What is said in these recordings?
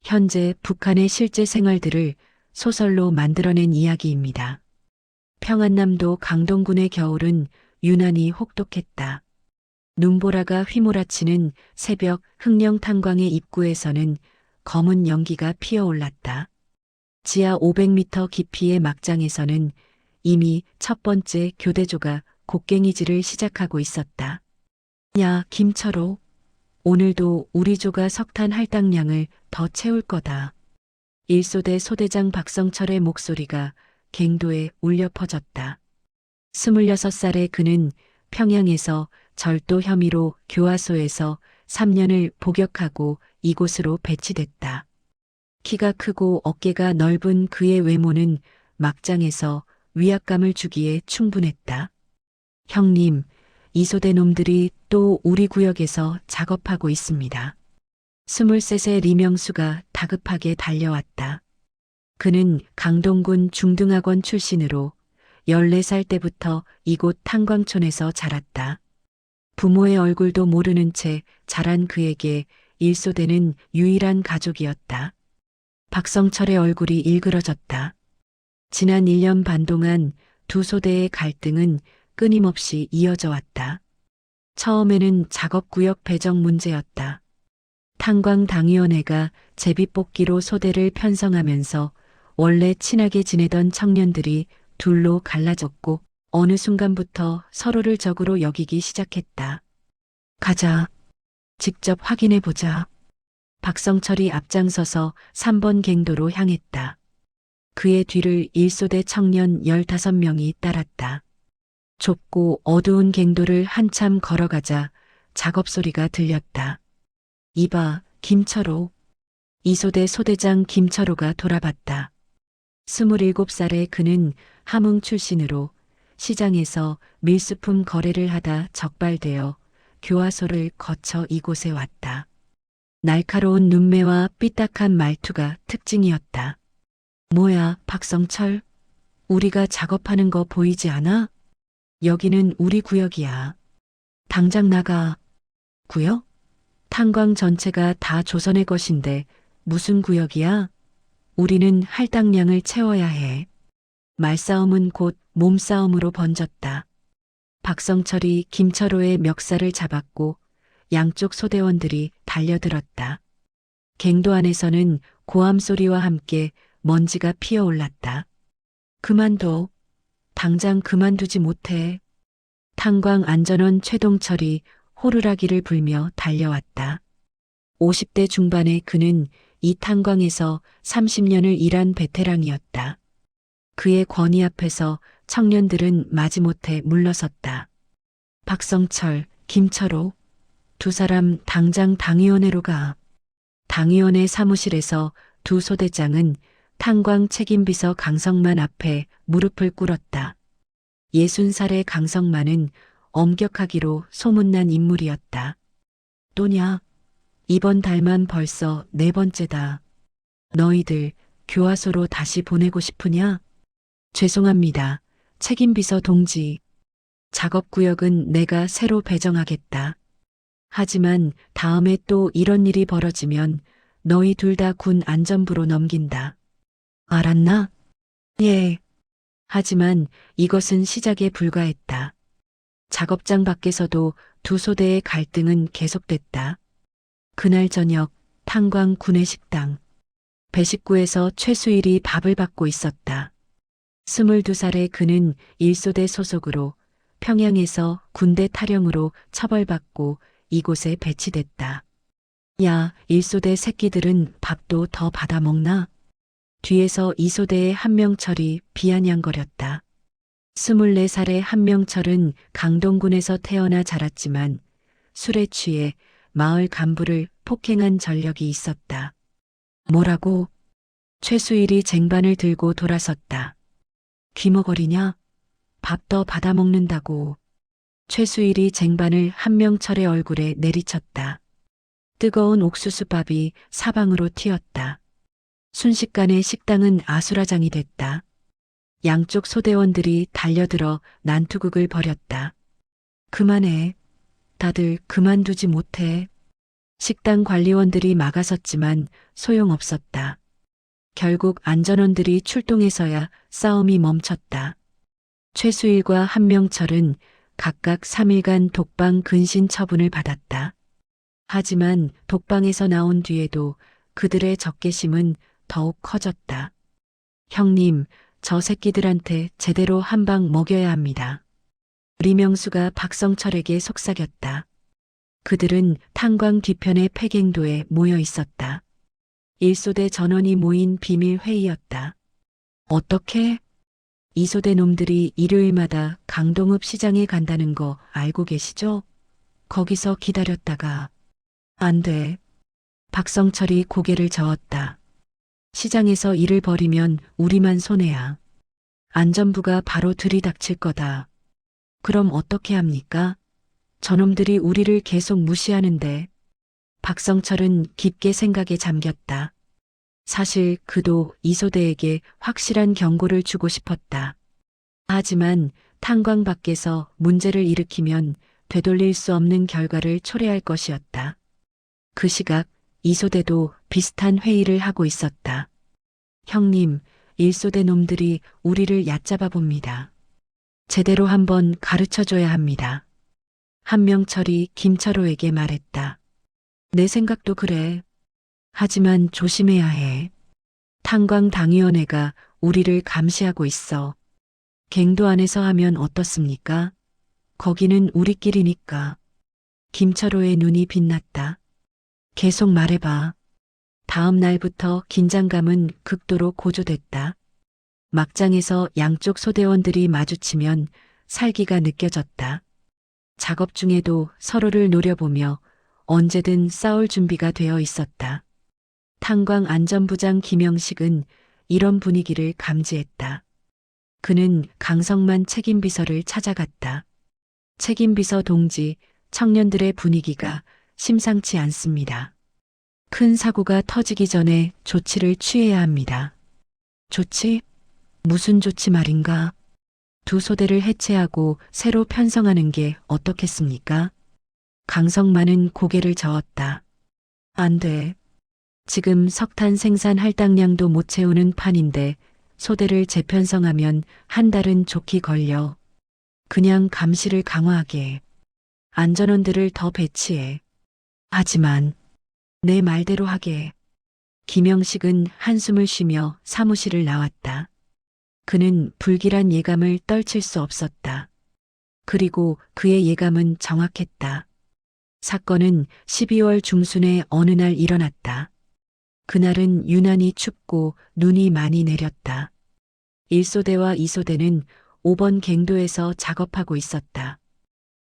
현재 북한의 실제 생활들을 소설로 만들어낸 이야기입니다. 평안남도 강동군의 겨울은 유난히 혹독했다. 눈보라가 휘몰아치는 새벽 흑령탄광의 입구에서는 검은 연기가 피어올랐다. 지하 500m 깊이의 막장에서는 이미 첫 번째 교대조가 곡괭이질을 시작하고 있었다. 야, 김철호. 오늘도 우리 조가 석탄 할당량을 더 채울 거다. 일소대 소대장 박성철의 목소리가 갱도에 울려 퍼졌다. 26살의 그는 평양에서 절도 혐의로 교화소에서 3년을 복역하고 이곳으로 배치됐다. 키가 크고 어깨가 넓은 그의 외모는 막장에서 위압감을 주기에 충분했다. 형님, 이소대 놈들이 또 우리 구역에서 작업하고 있습니다. 23세 리명수가 다급하게 달려왔다. 그는 강동군 중등학원 출신으로 14살 때부터 이곳 탄광촌에서 자랐다. 부모의 얼굴도 모르는 채 자란 그에게 일소대는 유일한 가족이었다. 박성철의 얼굴이 일그러졌다. 지난 1년 반 동안 두 소대의 갈등은 끊임없이 이어져 왔다. 처음에는 작업구역 배정 문제였다. 탄광당위원회가 제비뽑기로 소대를 편성하면서 원래 친하게 지내던 청년들이 둘로 갈라졌고 어느 순간부터 서로를 적으로 여기기 시작했다. 가자. 직접 확인해보자. 박성철이 앞장서서 3번 갱도로 향했다. 그의 뒤를 일소대 청년 15명이 따랐다. 좁고 어두운 갱도를 한참 걸어가자 작업 소리가 들렸다. 이봐, 김철호. 이소대 소대장 김철호가 돌아봤다. 27살의 그는 함흥 출신으로 시장에서 밀수품 거래를 하다 적발되어 교화소를 거쳐 이곳에 왔다. 날카로운 눈매와 삐딱한 말투가 특징이었다. 뭐야, 박성철? 우리가 작업하는 거 보이지 않아? 여기는 우리 구역이야. 당장 나가. 구역? 탄광 전체가 다 조선의 것인데 무슨 구역이야? 우리는 할당량을 채워야 해. 말싸움은 곧 몸싸움으로 번졌다. 박성철이 김철호의 멱살을 잡았고 양쪽 소대원들이 달려들었다. 갱도 안에서는 고함 소리와 함께 먼지가 피어올랐다. 그만둬. 당장 그만두지 못해. 탄광 안전원 최동철이 호루라기를 불며 달려왔다. 50대 중반의 그는 이 탄광에서 30년을 일한 베테랑이었다. 그의 권위 앞에서 청년들은 마지못해 물러섰다. 박성철, 김철호, 두 사람 당장 당위원회로 가. 당위원회 사무실에서 두 소대장은 탄광 책임비서 강성만 앞에 무릎을 꿇었다. 60살의 강성만은 엄격하기로 소문난 인물이었다. 또냐? 이번 달만 벌써 4번째다. 너희들 교화소로 다시 보내고 싶으냐? 죄송합니다. 책임비서 동지. 작업구역은 내가 새로 배정하겠다. 하지만 다음에 또 이런 일이 벌어지면 너희 둘 다 군 안전부로 넘긴다. 알았나? 예. 하지만 이것은 시작에 불과했다. 작업장 밖에서도 두 소대의 갈등은 계속됐다. 그날 저녁 탄광 구내식당. 배식구에서 최수일이 밥을 받고 있었다. 22살의 그는 일소대 소속으로 평양에서 군대 탈영으로 처벌받고 이곳에 배치됐다. 야, 일소대 새끼들은 밥도 더 받아먹나? 뒤에서 이소대의 한명철이 비아냥거렸다. 24살의 한명철은 강동군에서 태어나 자랐지만 술에 취해 마을 간부를 폭행한 전력이 있었다. 뭐라고? 최수일이 쟁반을 들고 돌아섰다. 귀머거리냐? 밥 더 받아먹는다고. 최수일이 쟁반을 한명철의 얼굴에 내리쳤다. 뜨거운 옥수수밥이 사방으로 튀었다. 순식간에 식당은 아수라장이 됐다. 양쪽 소대원들이 달려들어 난투극을 벌였다. 그만해. 다들 그만두지 못해. 식당 관리원들이 막아섰지만 소용없었다. 결국 안전원들이 출동해서야 싸움이 멈췄다. 최수일과 한명철은 각각 3일간 독방 근신 처분을 받았다. 하지만 독방에서 나온 뒤에도 그들의 적개심은 더욱 커졌다. 형님, 저 새끼들한테 제대로 한 방 먹여야 합니다. 리명수가 박성철에게 속삭였다. 그들은 탄광 뒤편의 폐갱도에 모여 있었다. 일소대 전원이 모인 비밀 회의였다. 어떻게? 이소대 놈들이 일요일마다 강동읍 시장에 간다는 거 알고 계시죠? 거기서 기다렸다가 안 돼. 박성철이 고개를 저었다. 시장에서 일을 벌이면 우리만 손해야. 안전부가 바로 들이닥칠 거다. 그럼 어떻게 합니까? 저놈들이 우리를 계속 무시하는데. 박성철은 깊게 생각에 잠겼다. 사실 그도 이소대에게 확실한 경고를 주고 싶었다. 하지만 탄광 밖에서 문제를 일으키면 되돌릴 수 없는 결과를 초래할 것이었다. 그 시각 이소대도 비슷한 회의를 하고 있었다. 형님, 일소대 놈들이 우리를 얕잡아 봅니다. 제대로 한번 가르쳐줘야 합니다. 한명철이 김철호에게 말했다. 내 생각도 그래. 하지만 조심해야 해. 탄광당위원회가 우리를 감시하고 있어. 갱도 안에서 하면 어떻습니까? 거기는 우리끼리니까. 김철호의 눈이 빛났다. 계속 말해봐. 다음 날부터 긴장감은 극도로 고조됐다. 막장에서 양쪽 소대원들이 마주치면 살기가 느껴졌다. 작업 중에도 서로를 노려보며 언제든 싸울 준비가 되어 있었다. 탄광안전부장 김영식은 이런 분위기를 감지했다. 그는 강성만 책임비서를 찾아갔다. 책임비서 동지, 청년들의 분위기가 심상치 않습니다. 큰 사고가 터지기 전에 조치를 취해야 합니다. 조치? 무슨 조치 말인가? 두 소대를 해체하고 새로 편성하는 게 어떻겠습니까? 강성만은 고개를 저었다. 안 돼. 지금 석탄 생산 할당량도 못 채우는 판인데 소대를 재편성하면 한 달은 좋게 걸려. 그냥 감시를 강화하게. 안전원들을 더 배치해. 하지만 내 말대로 하게. 김영식은 한숨을 쉬며 사무실을 나왔다. 그는 불길한 예감을 떨칠 수 없었다. 그리고 그의 예감은 정확했다. 사건은 12월 중순의 어느 날 일어났다. 그날은 유난히 춥고 눈이 많이 내렸다. 1소대와 2소대는 5번 갱도에서 작업하고 있었다.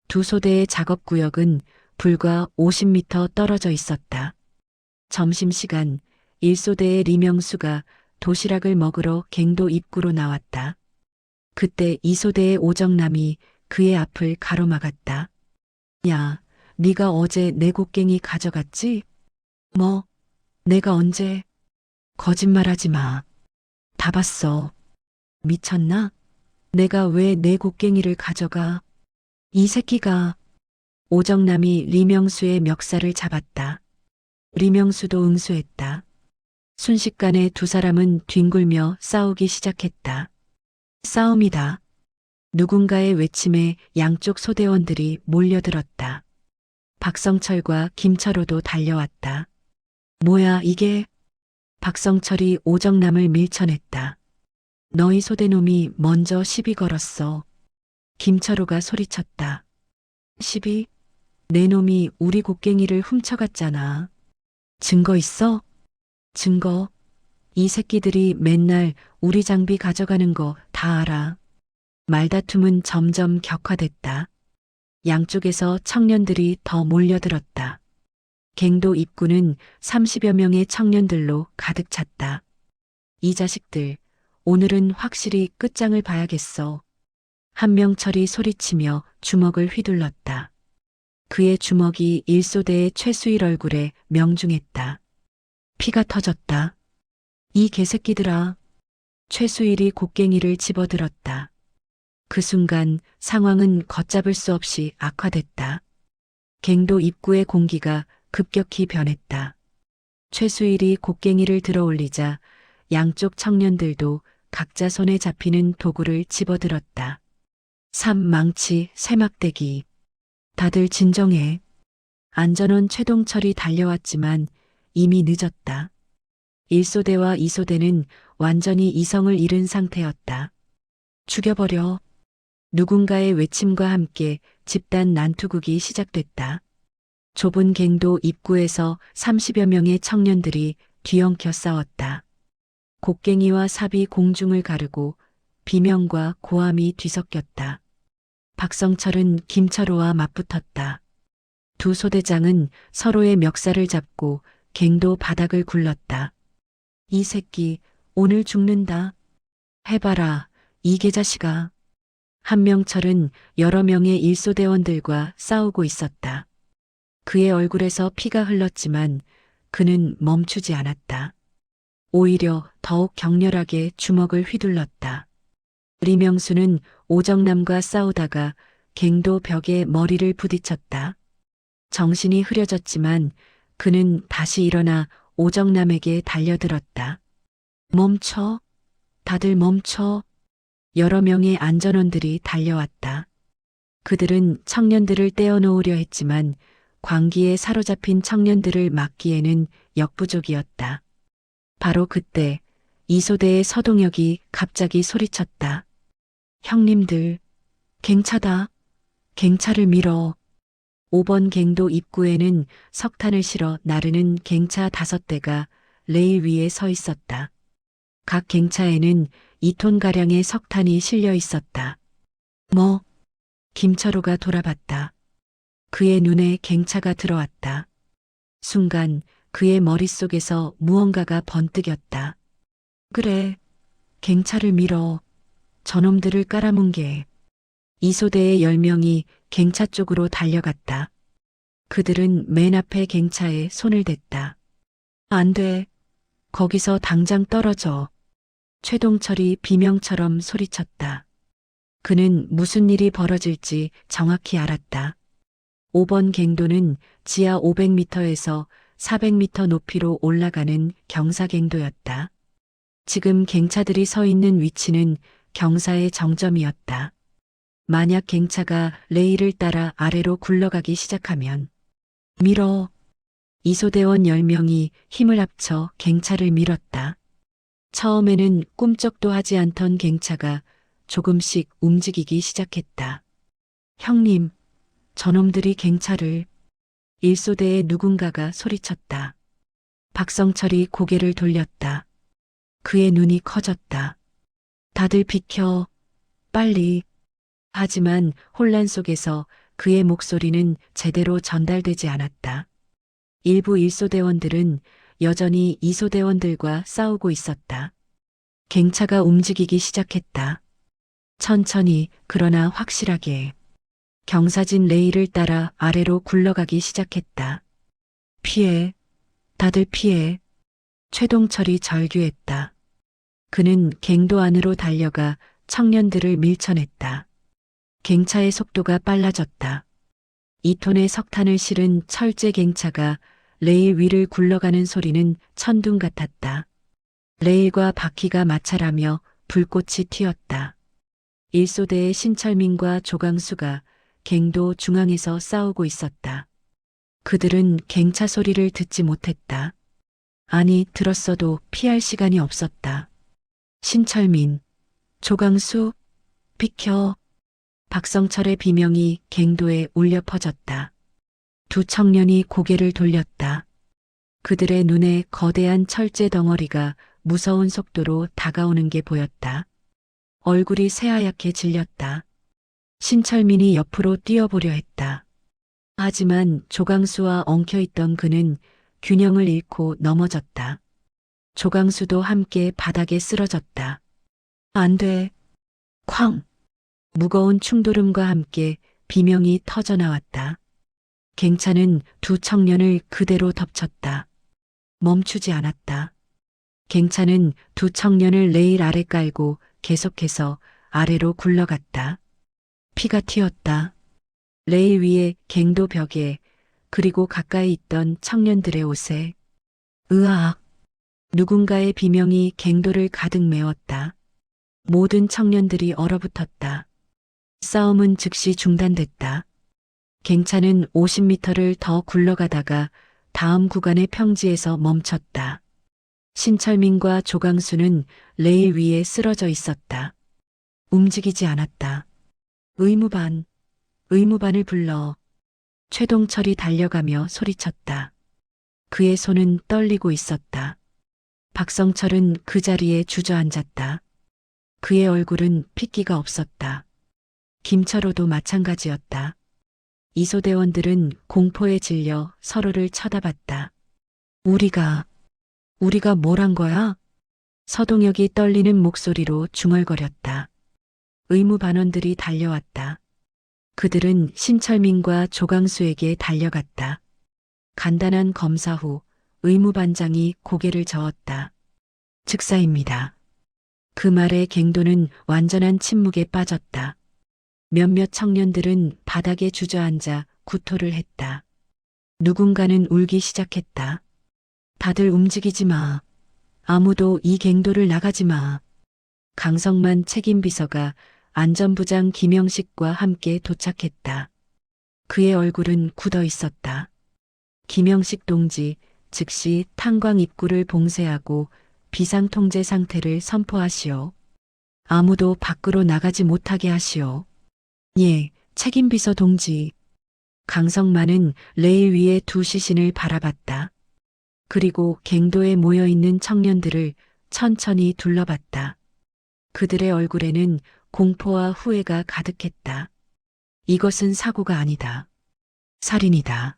두 소대의 작업구역은 불과 50m 떨어져 있었다. 점심시간 1소대의 리명수가 도시락을 먹으러 갱도 입구로 나왔다. 그때 2소대의 오정남이 그의 앞을 가로막았다. 야, 네가 어제 내 곡괭이 가져갔지? 뭐? 내가 언제? 거짓말하지 마. 다 봤어. 미쳤나? 내가 왜 내 곡괭이를 가져가? 이 새끼가. 오정남이 리명수의 멱살을 잡았다. 리명수도 응수했다. 순식간에 두 사람은 뒹굴며 싸우기 시작했다. 싸움이다. 누군가의 외침에 양쪽 소대원들이 몰려들었다. 박성철과 김철호도 달려왔다. 뭐야 이게? 박성철이 오정남을 밀쳐냈다. 너희 소대놈이 먼저 시비 걸었어. 김철호가 소리쳤다. 시비? 내 놈이 우리 곡괭이를 훔쳐갔잖아. 증거 있어? 증거? 이 새끼들이 맨날 우리 장비 가져가는 거 다 알아. 말다툼은 점점 격화됐다. 양쪽에서 청년들이 더 몰려들었다. 갱도 입구는 30여 명의 청년들로 가득 찼다. 이 자식들, 오늘은 확실히 끝장을 봐야겠어. 한명철이 소리치며 주먹을 휘둘렀다. 그의 주먹이 일소대의 최수일 얼굴에 명중했다. 피가 터졌다. 이 개새끼들아. 최수일이 곡괭이를 집어들었다. 그 순간 상황은 걷잡을 수 없이 악화됐다. 갱도 입구의 공기가 급격히 변했다. 최수일이 곡괭이를 들어 올리자 양쪽 청년들도 각자 손에 잡히는 도구를 집어들었다. 삼, 망치, 쇠막대기. 다들 진정해. 안전원 최동철이 달려왔지만 이미 늦었다. 1소대와 2소대는 완전히 이성을 잃은 상태였다. 죽여버려. 누군가의 외침과 함께 집단 난투극이 시작됐다. 좁은 갱도 입구에서 30여 명의 청년들이 뒤엉켜 싸웠다. 곡괭이와 삽이 공중을 가르고 비명과 고함이 뒤섞였다. 박성철은 김철호와 맞붙었다. 두 소대장은 서로의 멱살을 잡고 갱도 바닥을 굴렀다. 이 새끼 오늘 죽는다. 해봐라 이 개자식아. 한명철은 여러 명의 일소대원들과 싸우고 있었다. 그의 얼굴에서 피가 흘렀지만 그는 멈추지 않았다. 오히려 더욱 격렬하게 주먹을 휘둘렀다. 리명수는 오정남과 싸우다가 갱도 벽에 머리를 부딪혔다. 정신이 흐려졌지만 그는 다시 일어나 오정남에게 달려들었다. 멈춰. 다들 멈춰. 여러 명의 안전원들이 달려왔다. 그들은 청년들을 떼어놓으려 했지만 광기에 사로잡힌 청년들을 막기에는 역부족이었다. 바로 그때 이소대의 서동혁이 갑자기 소리쳤다. 형님들, 갱차다. 갱차를 밀어. 5번 갱도 입구에는 석탄을 실어 나르는 갱차 5대가 레일 위에 서 있었다. 각 갱차에는 2톤가량의 석탄이 실려 있었다. 뭐? 김철호가 돌아봤다. 그의 눈에 갱차가 들어왔다. 순간 그의 머릿속에서 무언가가 번뜩였다. 그래, 갱차를 밀어. 저놈들을 깔아뭉개. 이소대의 10명이 갱차 쪽으로 달려갔다. 그들은 맨 앞에 갱차에 손을 댔다. 안 돼. 거기서 당장 떨어져. 최동철이 비명처럼 소리쳤다. 그는 무슨 일이 벌어질지 정확히 알았다. 5번 갱도는 지하 500m에서 400m 높이로 올라가는 경사갱도였다. 지금 갱차들이 서 있는 위치는 경사의 정점이었다. 만약 갱차가 레일을 따라 아래로 굴러가기 시작하면 밀어. 이소대원 10명이 힘을 합쳐 갱차를 밀었다. 처음에는 꿈쩍도 하지 않던 갱차가 조금씩 움직이기 시작했다. 형님, 저놈들이 갱차를. 1소대의 누군가가 소리쳤다. 박성철이 고개를 돌렸다. 그의 눈이 커졌다. 다들 비켜. 빨리. 하지만 혼란 속에서 그의 목소리는 제대로 전달되지 않았다. 일부 1소대원들은 여전히 2소대원들과 싸우고 있었다. 갱차가 움직이기 시작했다. 천천히 그러나 확실하게. 경사진 레일을 따라 아래로 굴러가기 시작했다. 피해. 다들 피해. 최동철이 절규했다. 그는 갱도 안으로 달려가 청년들을 밀쳐냈다. 갱차의 속도가 빨라졌다. 2톤의 석탄을 실은 철제 갱차가 레일 위를 굴러가는 소리는 천둥 같았다. 레일과 바퀴가 마찰하며 불꽃이 튀었다. 1소대의 신철민과 조강수가 갱도 중앙에서 싸우고 있었다. 그들은 갱차 소리를 듣지 못했다. 아니, 들었어도 피할 시간이 없었다. 신철민, 조강수, 비켜. 박성철의 비명이 갱도에 울려 퍼졌다. 두 청년이 고개를 돌렸다. 그들의 눈에 거대한 철제 덩어리가 무서운 속도로 다가오는 게 보였다. 얼굴이 새하얗게 질렸다. 신철민이 옆으로 뛰어보려 했다. 하지만 조강수와 엉켜있던 그는 균형을 잃고 넘어졌다. 조강수도 함께 바닥에 쓰러졌다. 안 돼. 쾅! 무거운 충돌음과 함께 비명이 터져나왔다. 갱차는 두 청년을 그대로 덮쳤다. 멈추지 않았다. 갱차는 두 청년을 레일 아래 깔고 계속해서 아래로 굴러갔다. 피가 튀었다. 레일 위에 갱도 벽에 그리고 가까이 있던 청년들의 옷에 으악! 누군가의 비명이 갱도를 가득 메웠다. 모든 청년들이 얼어붙었다. 싸움은 즉시 중단됐다. 갱차는 50m를 더 굴러가다가 다음 구간의 평지에서 멈췄다. 신철민과 조강수는 레일 위에 쓰러져 있었다. 움직이지 않았다. 의무반, 의무반을 불러. 최동철이 달려가며 소리쳤다. 그의 손은 떨리고 있었다. 박성철은 그 자리에 주저앉았다. 그의 얼굴은 핏기가 없었다. 김철호도 마찬가지였다. 이소대원들은 공포에 질려 서로를 쳐다봤다. 우리가 뭘 한 거야? 서동혁이 떨리는 목소리로 중얼거렸다. 의무반원들이 달려왔다. 그들은 신철민과 조강수에게 달려갔다. 간단한 검사 후 의무반장이 고개를 저었다. 즉사입니다. 그 말에 갱도는 완전한 침묵에 빠졌다. 몇몇 청년들은 바닥에 주저앉아 구토를 했다. 누군가는 울기 시작했다. 다들 움직이지 마. 아무도 이 갱도를 나가지 마. 강성만 책임비서가 안전부장 김영식과 함께 도착했다. 그의 얼굴은 굳어 있었다. 김영식 동지, 즉시 탄광 입구를 봉쇄하고 비상통제 상태를 선포하시오. 아무도 밖으로 나가지 못하게 하시오. 예, 책임비서 동지. 강성만은 레일 위에 두 시신을 바라봤다. 그리고 갱도에 모여있는 청년들을 천천히 둘러봤다. 그들의 얼굴에는 공포와 후회가 가득했다. 이것은 사고가 아니다. 살인이다.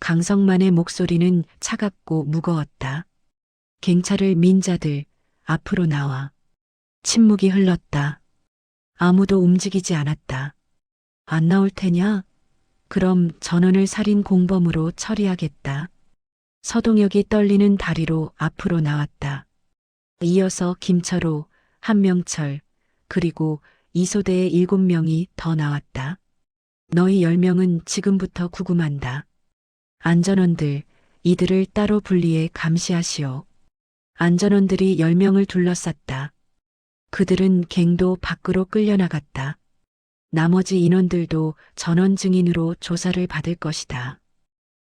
강성만의 목소리는 차갑고 무거웠다. 갱차를 민 자들, 앞으로 나와. 침묵이 흘렀다. 아무도 움직이지 않았다. 안 나올 테냐? 그럼 전원을 살인 공범으로 처리하겠다. 서동혁이 떨리는 다리로 앞으로 나왔다. 이어서 김철호, 한명철, 그리고 이소대의 7명이 더 나왔다. 너희 10명은 지금부터 구금한다. 안전원들, 이들을 따로 분리해 감시하시오. 안전원들이 10명을 둘러쌌다. 그들은 갱도 밖으로 끌려나갔다. 나머지 인원들도 전원 증인으로 조사를 받을 것이다.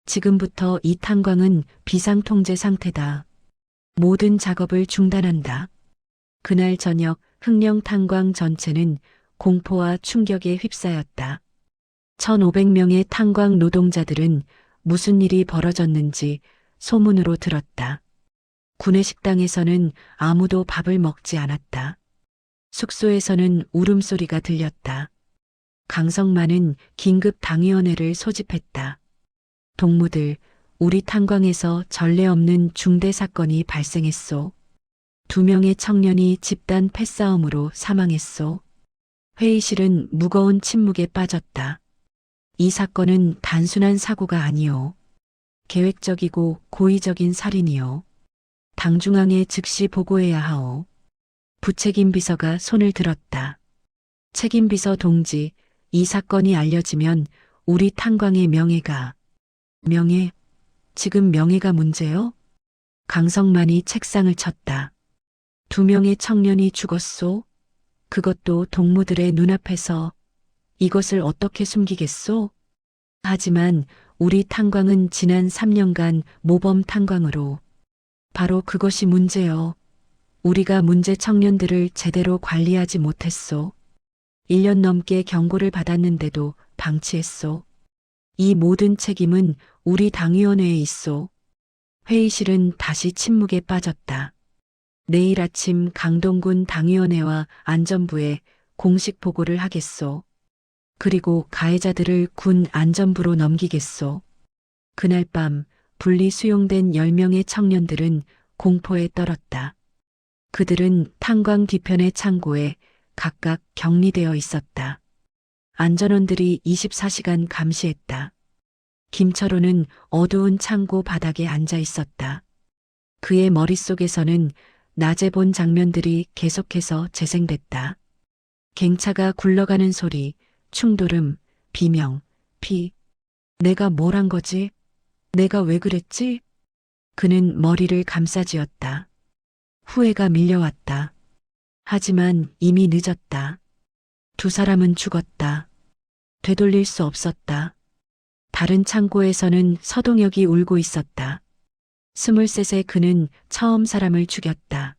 지금부터 이 탄광은 비상통제 상태다. 모든 작업을 중단한다. 그날 저녁 흑령 탄광 전체는 공포와 충격에 휩싸였다. 1,500명의 탄광 노동자들은 무슨 일이 벌어졌는지 소문으로 들었다. 구내식당에서는 아무도 밥을 먹지 않았다. 숙소에서는 울음소리가 들렸다. 강성만은 긴급 당위원회를 소집했다. 동무들, 우리 탄광에서 전례 없는 중대 사건이 발생했소. 2명의 청년이 집단 패싸움으로 사망했소. 회의실은 무거운 침묵에 빠졌다. 이 사건은 단순한 사고가 아니오. 계획적이고 고의적인 살인이오. 당중앙에 즉시 보고해야 하오. 부책임 비서가 손을 들었다. 책임 비서 동지, 이 사건이 알려지면 우리 탄광의 명예가. 명예? 지금 명예가 문제요? 강성만이 책상을 쳤다. 2명의 청년이 죽었소? 그것도 동무들의 눈앞에서. 이것을 어떻게 숨기겠소? 하지만 우리 탄광은 지난 3년간 모범 탄광으로. 바로 그것이 문제요. 우리가 문제 청년들을 제대로 관리하지 못했소. 1년 넘게 경고를 받았는데도 방치했소. 이 모든 책임은 우리 당위원회에 있소. 회의실은 다시 침묵에 빠졌다. 내일 아침 강동군 당위원회와 안전부에 공식 보고를 하겠소. 그리고 가해자들을 군 안전부로 넘기겠소. 그날 밤 분리 수용된 10명의 청년들은 공포에 떨었다. 그들은 탄광 뒤편의 창고에 각각 격리되어 있었다. 안전원들이 24시간 감시했다. 김철호는 어두운 창고 바닥에 앉아 있었다. 그의 머릿속에서는 낮에 본 장면들이 계속해서 재생됐다. 갱차가 굴러가는 소리, 충돌음, 비명, 피. 내가 뭘 한 거지? 내가 왜 그랬지? 그는 머리를 감싸쥐었다. 후회가 밀려왔다. 하지만 이미 늦었다. 두 사람은 죽었다. 되돌릴 수 없었다. 다른 창고에서는 서동혁이 울고 있었다. 23세 그는 처음 사람을 죽였다.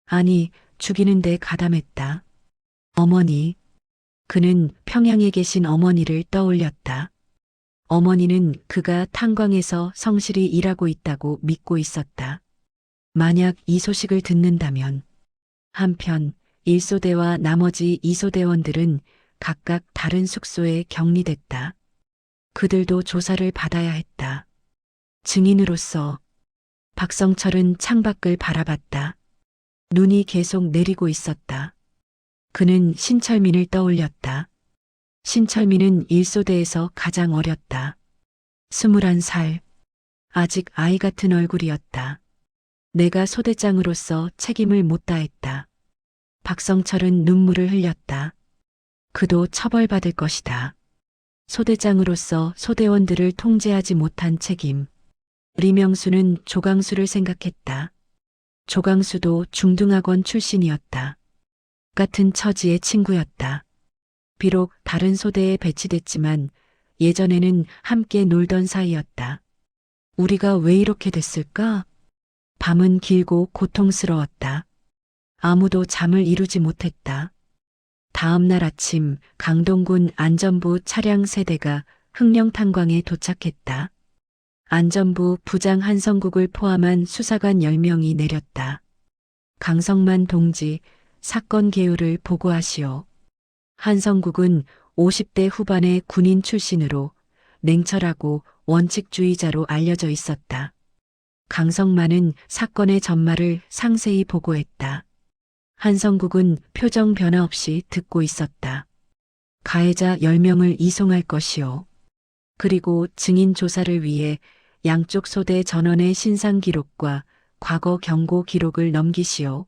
아니, 죽이는데 가담했다. 어머니. 그는 평양에 계신 어머니를 떠올렸다. 어머니는 그가 탄광에서 성실히 일하고 있다고 믿고 있었다. 만약 이 소식을 듣는다면. 한편 1소대와 나머지 2소대원들은 각각 다른 숙소에 격리됐다. 그들도 조사를 받아야 했다. 증인으로서 박성철은 창밖을 바라봤다. 눈이 계속 내리고 있었다. 그는 신철민을 떠올렸다. 신철민은 1소대에서 가장 어렸다. 21살. 아직 아이 같은 얼굴이었다. 내가 소대장으로서 책임을 못 다했다. 박성철은 눈물을 흘렸다. 그도 처벌받을 것이다. 소대장으로서 소대원들을 통제하지 못한 책임. 리명수는 조강수를 생각했다. 조강수도 중등학원 출신이었다. 같은 처지의 친구였다. 비록 다른 소대에 배치됐지만 예전에는 함께 놀던 사이였다. 우리가 왜 이렇게 됐을까? 밤은 길고 고통스러웠다. 아무도 잠을 이루지 못했다. 다음 날 아침 강동군 안전부 차량 세대가 흑령탄광에 도착했다. 안전부 부장 한성국을 포함한 수사관 10명이 내렸다. 강성만 동지, 사건 개요를 보고하시오. 한성국은 50대 후반의 군인 출신으로 냉철하고 원칙주의자로 알려져 있었다. 강성만은 사건의 전말을 상세히 보고했다. 한성국은 표정 변화 없이 듣고 있었다. 가해자 10명을 이송할 것이오. 그리고 증인 조사를 위해 양쪽 소대 전원의 신상 기록과 과거 경고 기록을 넘기시오.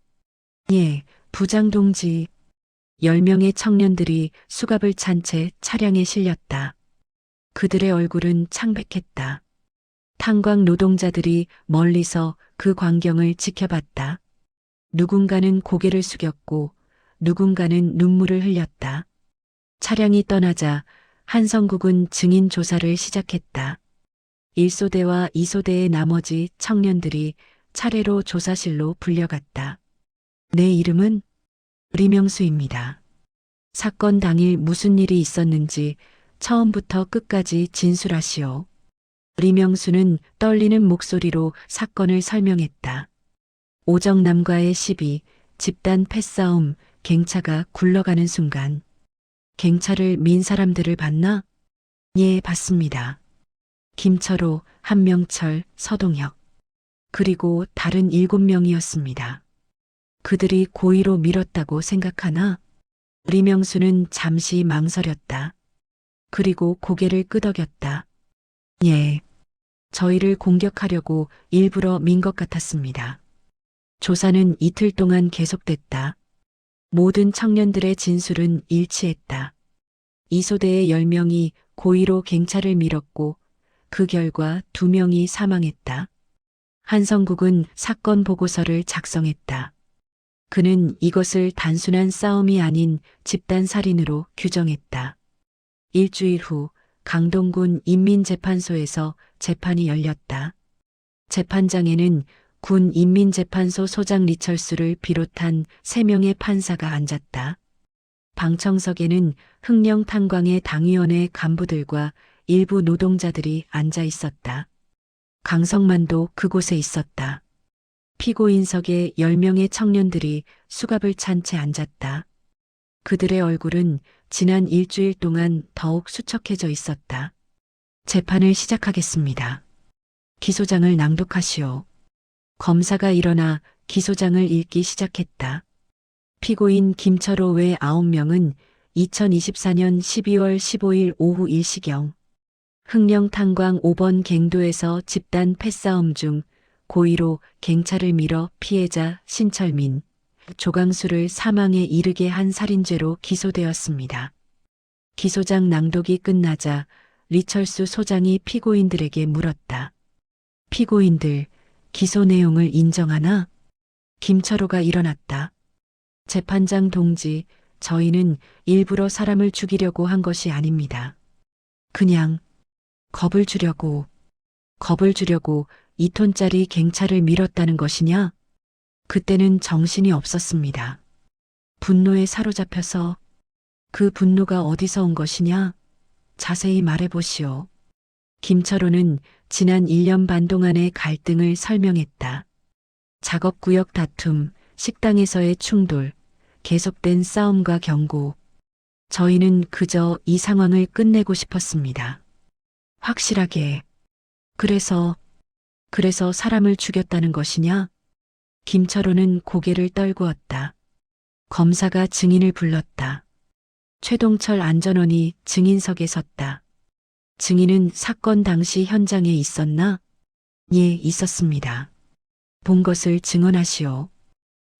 예, 부장 동지. 10명의 청년들이 수갑을 찬 채 차량에 실렸다. 그들의 얼굴은 창백했다. 탄광 노동자들이 멀리서 그 광경을 지켜봤다. 누군가는 고개를 숙였고 누군가는 눈물을 흘렸다. 차량이 떠나자 한성국은 증인 조사를 시작했다. 1소대와 2소대의 나머지 청년들이 차례로 조사실로 불려갔다. 내 이름은 리명수입니다. 사건 당일 무슨 일이 있었는지 처음부터 끝까지 진술하시오. 리명수는 떨리는 목소리로 사건을 설명했다. 오정남과의 시비, 집단 패싸움, 갱차가 굴러가는 순간. 갱차를 민 사람들을 봤나? 예, 봤습니다. 김철호, 한명철, 서동혁. 그리고 다른 7명이었습니다. 그들이 고의로 밀었다고 생각하나? 리명수는 잠시 망설였다. 그리고 고개를 끄덕였다. 예, 저희를 공격하려고 일부러 민 것 같았습니다. 조사는 이틀 동안 계속됐다. 모든 청년들의 진술은 일치했다. 이소대의 10명이 고의로 갱차를 밀었고 그 결과 2명이 사망했다. 한성국은 사건 보고서를 작성했다. 그는 이것을 단순한 싸움이 아닌 집단살인으로 규정했다. 일주일 후 강동군 인민재판소에서 재판이 열렸다. 재판장에는 군 인민재판소 소장 리철수를 비롯한 3명의 판사가 앉았다. 방청석에는 흑령탄광의 당위원회 간부들과 일부 노동자들이 앉아 있었다. 강성만도 그곳에 있었다. 피고인석에 10명의 청년들이 수갑을 찬 채 앉았다. 그들의 얼굴은 지난 일주일 동안 더욱 수척해져 있었다. 재판을 시작하겠습니다. 기소장을 낭독하시오. 검사가 일어나 기소장을 읽기 시작했다. 피고인 김철호 외 9명은 2024년 12월 15일 오후 1시경 흑령탄광 5번 갱도에서 집단 패싸움 중 고의로 갱차를 밀어 피해자 신철민, 조강수를 사망에 이르게 한 살인죄로 기소되었습니다. 기소장 낭독이 끝나자 리철수 소장이 피고인들에게 물었다. 피고인들, 기소 내용을 인정하나? 김철호가 일어났다. 재판장 동지, 저희는 일부러 사람을 죽이려고 한 것이 아닙니다. 그냥 겁을 주려고 2톤짜리 갱차를 밀었다는 것이냐? 그때는 정신이 없었습니다. 분노에 사로잡혀서. 그 분노가 어디서 온 것이냐? 자세히 말해보시오. 김철호는 지난 1년 반 동안의 갈등을 설명했다. 작업구역 다툼, 식당에서의 충돌, 계속된 싸움과 경고. 저희는 그저 이 상황을 끝내고 싶었습니다. 확실하게. 그래서 사람을 죽였다는 것이냐? 김철호는 고개를 떨구었다. 검사가 증인을 불렀다. 최동철 안전원이 증인석에 섰다. 증인은 사건 당시 현장에 있었나? 예, 있었습니다. 본 것을 증언하시오.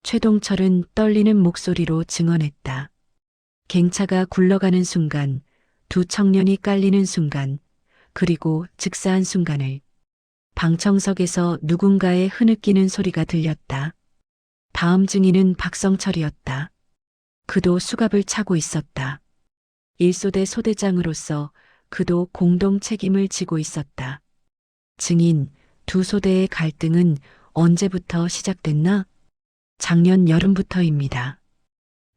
최동철은 떨리는 목소리로 증언했다. 갱차가 굴러가는 순간, 두 청년이 깔리는 순간, 그리고 즉사한 순간을 방청석에서 누군가의 흐느끼는 소리가 들렸다. 다음 증인은 박성철이었다. 그도 수갑을 차고 있었다. 일소대 소대장으로서 그도 공동 책임을 지고 있었다. 증인, 두 소대의 갈등은 언제부터 시작됐나? 작년 여름부터입니다.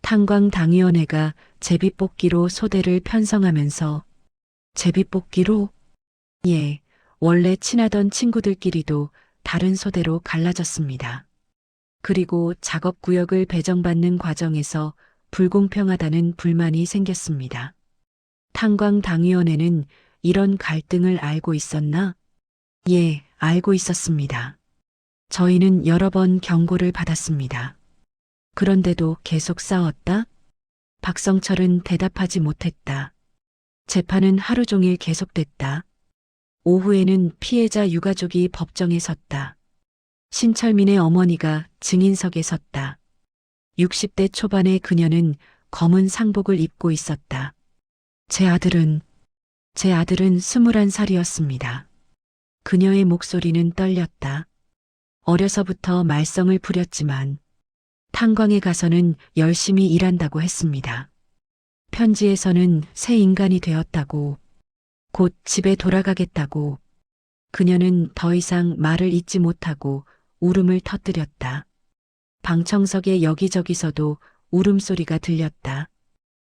탄광당위원회가 제비뽑기로 소대를 편성하면서. 제비뽑기로? 예, 원래 친하던 친구들끼리도 다른 소대로 갈라졌습니다. 그리고 작업구역을 배정받는 과정에서 불공평하다는 불만이 생겼습니다. 탄광당위원회는 이런 갈등을 알고 있었나? 예, 알고 있었습니다. 저희는 여러 번 경고를 받았습니다. 그런데도 계속 싸웠다? 박성철은 대답하지 못했다. 재판은 하루 종일 계속됐다. 오후에는 피해자 유가족이 법정에 섰다. 신철민의 어머니가 증인석에 섰다. 60대 초반의 그녀는 검은 상복을 입고 있었다. 제 아들은 21살이었습니다. 그녀의 목소리는 떨렸다. 어려서부터 말썽을 부렸지만 탄광에 가서는 열심히 일한다고 했습니다. 편지에서는 새 인간이 되었다고, 곧 집에 돌아가겠다고. 그녀는 더 이상 말을 잇지 못하고 울음을 터뜨렸다. 방청석의 여기저기서도 울음소리가 들렸다.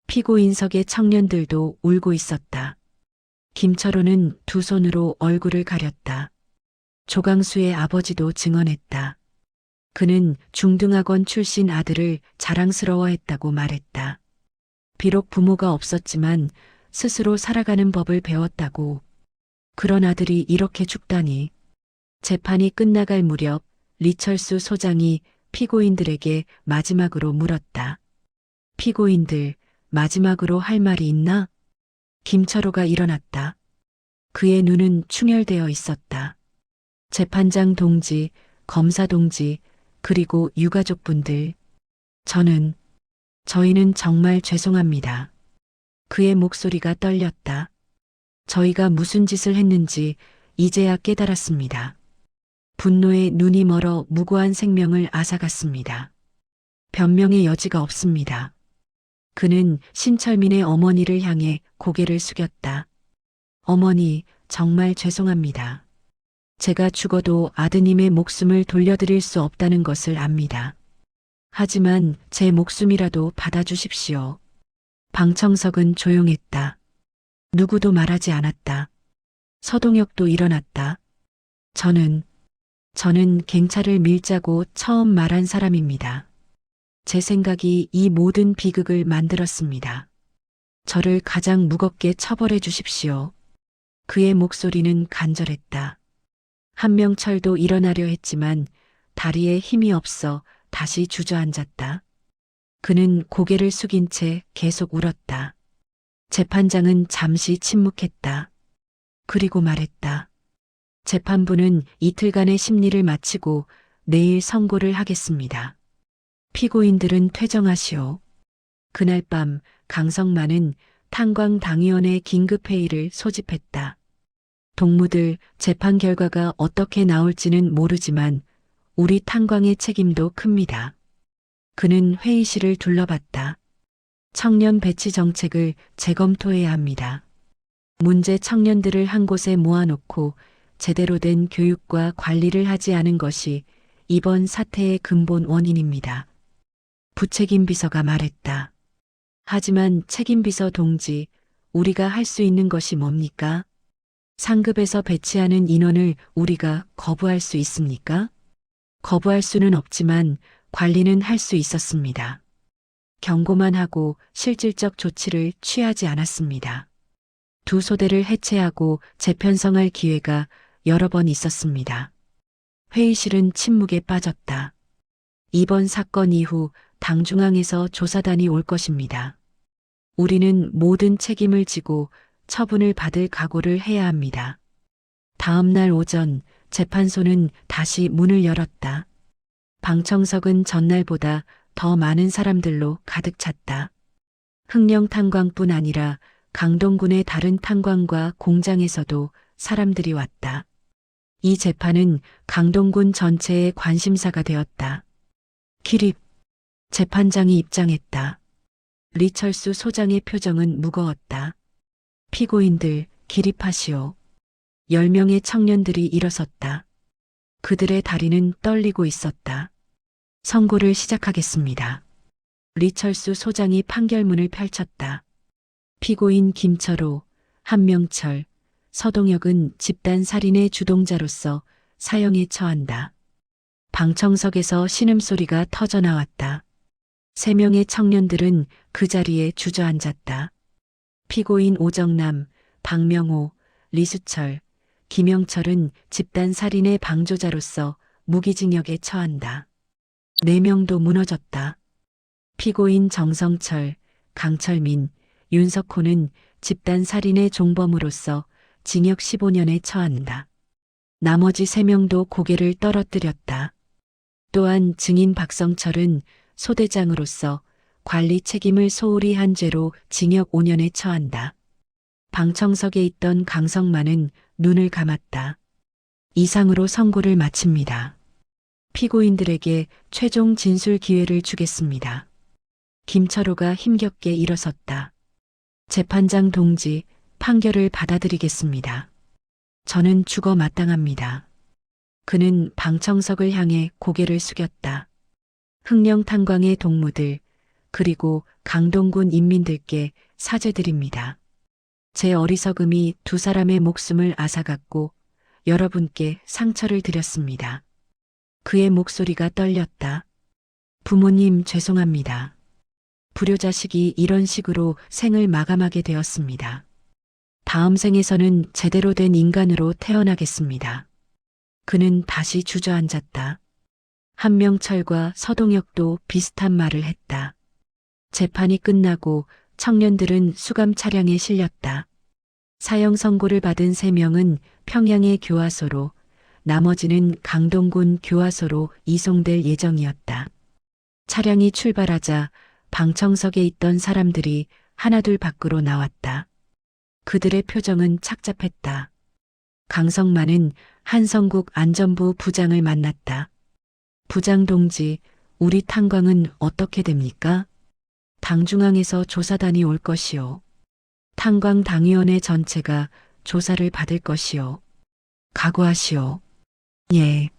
피고인석의 청년들도 울고 있었다. 김철호는 두 손으로 얼굴을 가렸다. 조강수의 아버지도 증언했다. 그는 중등학원 출신 아들을 자랑스러워했다고 말했다. 비록 부모가 없었지만 스스로 살아가는 법을 배웠다고. 그런 아들이 이렇게 죽다니. 재판이 끝나갈 무렵 리철수 소장이 피고인들에게 마지막으로 물었다. 피고인들, 마지막으로 할 말이 있나? 김철호가 일어났다. 그의 눈은 충혈되어 있었다. 재판장 동지, 검사 동지, 그리고 유가족분들. 저희는 정말 죄송합니다. 그의 목소리가 떨렸다. 저희가 무슨 짓을 했는지 이제야 깨달았습니다. 분노에 눈이 멀어 무고한 생명을 앗아갔습니다. 변명의 여지가 없습니다. 그는 신철민의 어머니를 향해 고개를 숙였다. 어머니, 정말 죄송합니다. 제가 죽어도 아드님의 목숨을 돌려드릴 수 없다는 것을 압니다. 하지만 제 목숨이라도 받아주십시오. 방청석은 조용했다. 누구도 말하지 않았다. 서동혁도 일어났다. 저는 갱차를 밀자고 처음 말한 사람입니다. 제 생각이 이 모든 비극을 만들었습니다. 저를 가장 무겁게 처벌해 주십시오. 그의 목소리는 간절했다. 한명철도 일어나려 했지만 다리에 힘이 없어 다시 주저앉았다. 그는 고개를 숙인 채 계속 울었다. 재판장은 잠시 침묵했다. 그리고 말했다. 재판부는 이틀간의 심리를 마치고 내일 선고를 하겠습니다. 피고인들은 퇴정하시오. 그날 밤 강성만은 탄광당위원회 긴급회의를 소집했다. 동무들 재판 결과가 어떻게 나올지는 모르지만 우리 탄광의 책임도 큽니다. 그는 회의실을 둘러봤다. 청년 배치 정책을 재검토해야 합니다. 문제 청년들을 한 곳에 모아놓고 제대로 된 교육과 관리를 하지 않은 것이 이번 사태의 근본 원인입니다. 부책임 비서가 말했다. 하지만 책임 비서 동지, 우리가 할 수 있는 것이 뭡니까? 상급에서 배치하는 인원을 우리가 거부할 수 있습니까? 거부할 수는 없지만 관리는 할 수 있었습니다. 경고만 하고 실질적 조치를 취하지 않았습니다. 두 소대를 해체하고 재편성할 기회가 여러 번 있었습니다. 회의실은 침묵에 빠졌다. 이번 사건 이후 당중앙에서 조사단이 올 것입니다. 우리는 모든 책임을 지고 처분을 받을 각오를 해야 합니다. 다음 날 오전 재판소는 다시 문을 열었다. 방청석은 전날보다 더 많은 사람들로 가득 찼다. 흑령탄광뿐 아니라 강동군의 다른 탄광과 공장에서도 사람들이 왔다. 이 재판은 강동군 전체의 관심사가 되었다. 기립. 재판장이 입장했다. 리철수 소장의 표정은 무거웠다. 피고인들 기립하시오. 10명의 청년들이 일어섰다. 그들의 다리는 떨리고 있었다. 선고를 시작하겠습니다. 리철수 소장이 판결문을 펼쳤다. 피고인 김철호, 한명철, 서동혁은 집단 살인의 주동자로서 사형에 처한다. 방청석에서 신음소리가 터져나왔다. 3명의 청년들은 그 자리에 주저앉았다. 피고인 오정남, 박명호, 리수철, 김영철은 집단 살인의 방조자로서 무기징역에 처한다. 4명도 무너졌다. 피고인 정성철, 강철민, 윤석호는 집단 살인의 종범으로서 징역 15년에 처한다. 나머지 3명도 고개를 떨어뜨렸다. 또한 증인 박성철은 소대장으로서 관리 책임을 소홀히 한 죄로 징역 5년에 처한다. 방청석에 있던 강성만은 눈을 감았다. 이상으로 선고를 마칩니다. 피고인들에게 최종 진술 기회를 주겠습니다. 김철호가 힘겹게 일어섰다. 재판장 동지, 판결을 받아들이겠습니다. 저는 죽어 마땅합니다. 그는 방청석을 향해 고개를 숙였다. 흑령탄광의 동무들, 그리고 강동군 인민들께 사죄드립니다. 제 어리석음이 2 사람의 목숨을 앗아갔고 여러분께 상처를 드렸습니다. 그의 목소리가 떨렸다. 부모님 죄송합니다. 불효자식이 이런 식으로 생을 마감하게 되었습니다. 다음 생에서는 제대로 된 인간으로 태어나겠습니다. 그는 다시 주저앉았다. 한명철과 서동혁도 비슷한 말을 했다. 재판이 끝나고 청년들은 수감 차량에 실렸다. 사형 선고를 받은 3명은 평양의 교화소로, 나머지는 강동군 교화소로 이송될 예정이었다. 차량이 출발하자 방청석에 있던 사람들이 하나둘 밖으로 나왔다. 그들의 표정은 착잡했다. 강성만은 한성국 안전부 부장을 만났다. 부장 동지, 우리 탄광은 어떻게 됩니까? 당중앙에서 조사단이 올 것이요. 탄광당위원회 전체가 조사를 받을 것이요. 각오하시오. 예.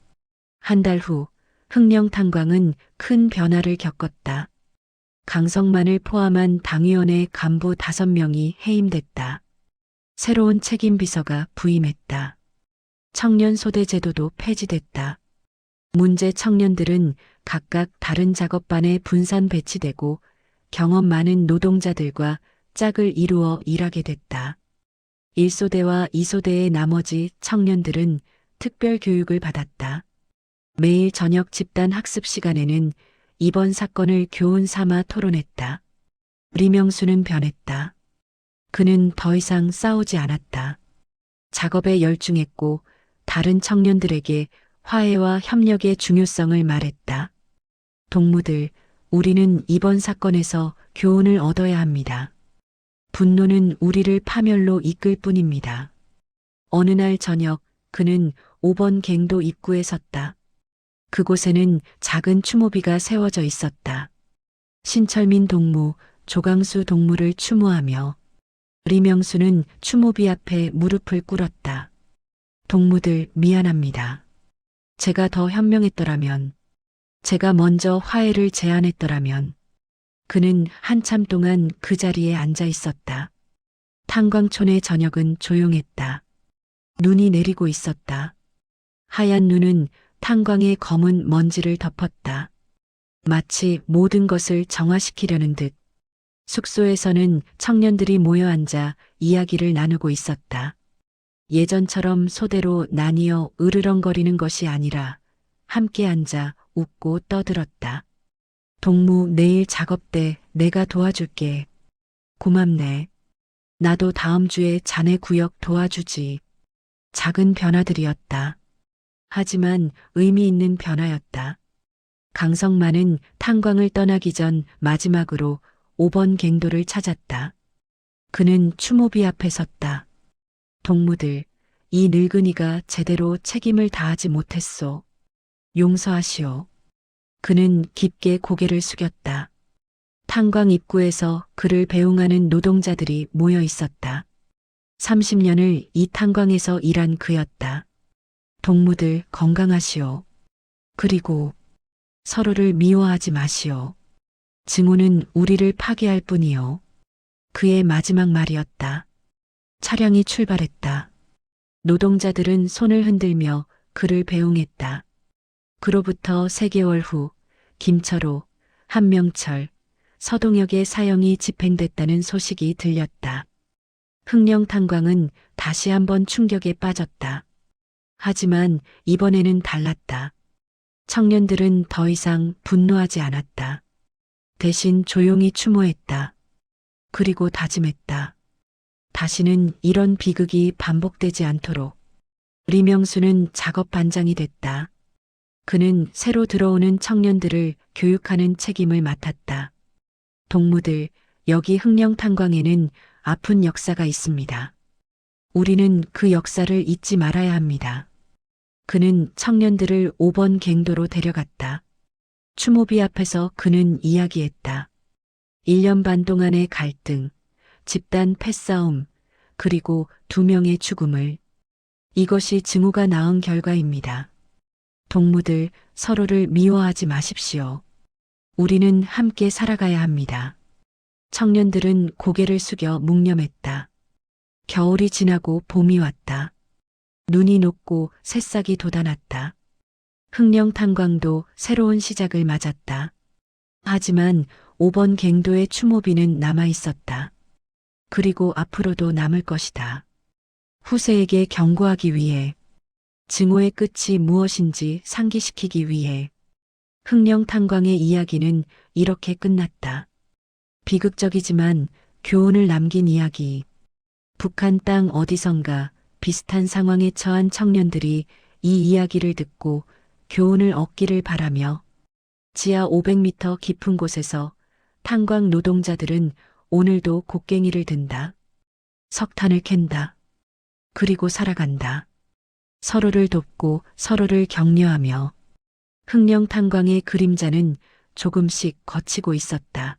한 달 후 흑령탄광은 큰 변화를 겪었다. 강성만을 포함한 당위원회 간부 5명이 해임됐다. 새로운 책임비서가 부임했다. 청년 소대 제도도 폐지됐다. 문제 청년들은 각각 다른 작업반에 분산 배치되고 경험 많은 노동자들과 짝을 이루어 일하게 됐다. 1소대와 2소대의 나머지 청년들은 특별 교육을 받았다. 매일 저녁 집단 학습 시간에는 이번 사건을 교훈 삼아 토론했다. 리명수는 변했다. 그는 더 이상 싸우지 않았다. 작업에 열중했고 다른 청년들에게 화해와 협력의 중요성을 말했다. 동무들, 우리는 이번 사건에서 교훈을 얻어야 합니다. 분노는 우리를 파멸로 이끌 뿐입니다. 어느 날 저녁 그는 5번 갱도 입구에 섰다. 그곳에는 작은 추모비가 세워져 있었다. 신철민 동무, 조강수 동무를 추모하며 리명수는 추모비 앞에 무릎을 꿇었다. 동무들 미안합니다. 제가 더 현명했더라면, 제가 먼저 화해를 제안했더라면, 그는 한참 동안 그 자리에 앉아 있었다. 탄광촌의 저녁은 조용했다. 눈이 내리고 있었다. 하얀 눈은 탄광의 검은 먼지를 덮었다. 마치 모든 것을 정화시키려는 듯 숙소에서는 청년들이 모여 앉아 이야기를 나누고 있었다. 예전처럼 소대로 나뉘어 으르렁거리는 것이 아니라 함께 앉아 웃고 떠들었다. 동무 내일 작업 때 내가 도와줄게. 고맙네. 나도 다음 주에 자네 구역 도와주지. 작은 변화들이었다. 하지만 의미 있는 변화였다. 강성만은 탄광을 떠나기 전 마지막으로 5번 갱도를 찾았다. 그는 추모비 앞에 섰다. 동무들, 이 늙은이가 제대로 책임을 다하지 못했소. 용서하시오. 그는 깊게 고개를 숙였다. 탄광 입구에서 그를 배웅하는 노동자들이 모여 있었다. 30년을 이 탄광에서 일한 그였다. 동무들 건강하시오. 그리고 서로를 미워하지 마시오. 증오는 우리를 파괴할 뿐이요. 그의 마지막 말이었다. 차량이 출발했다. 노동자들은 손을 흔들며 그를 배웅했다. 그로부터 3개월 후 김철호, 한명철, 서동혁의 사형이 집행됐다는 소식이 들렸다. 흑령탄광은 다시 한번 충격에 빠졌다. 하지만 이번에는 달랐다. 청년들은 더 이상 분노하지 않았다. 대신 조용히 추모했다. 그리고 다짐했다. 다시는 이런 비극이 반복되지 않도록. 리명수는 작업 반장이 됐다. 그는 새로 들어오는 청년들을 교육하는 책임을 맡았다. 동무들, 여기 흑령탄광에는 아픈 역사가 있습니다. 우리는 그 역사를 잊지 말아야 합니다. 그는 청년들을 5번 갱도로 데려갔다. 추모비 앞에서 그는 이야기했다. 1년 반 동안의 갈등, 집단 패싸움, 그리고 2명의 죽음을. 이것이 증오가 낳은 결과입니다. 동무들, 서로를 미워하지 마십시오. 우리는 함께 살아가야 합니다. 청년들은 고개를 숙여 묵념했다. 겨울이 지나고 봄이 왔다. 눈이 녹고 새싹이 돋아났다. 흑령탄광도 새로운 시작을 맞았다. 하지만 5번 갱도의 추모비는 남아 있었다. 그리고 앞으로도 남을 것이다. 후세에게 경고하기 위해, 증오의 끝이 무엇인지 상기시키기 위해. 흑령탄광의 이야기는 이렇게 끝났다. 비극적이지만 교훈을 남긴 이야기. 북한 땅 어디선가 비슷한 상황에 처한 청년들이 이 이야기를 듣고 교훈을 얻기를 바라며 지하 500m 깊은 곳에서 탄광 노동자들은 오늘도 곡괭이를 든다. 석탄을 캔다. 그리고 살아간다. 서로를 돕고 서로를 격려하며 흑령탄광의 그림자는 조금씩 걷히고 있었다.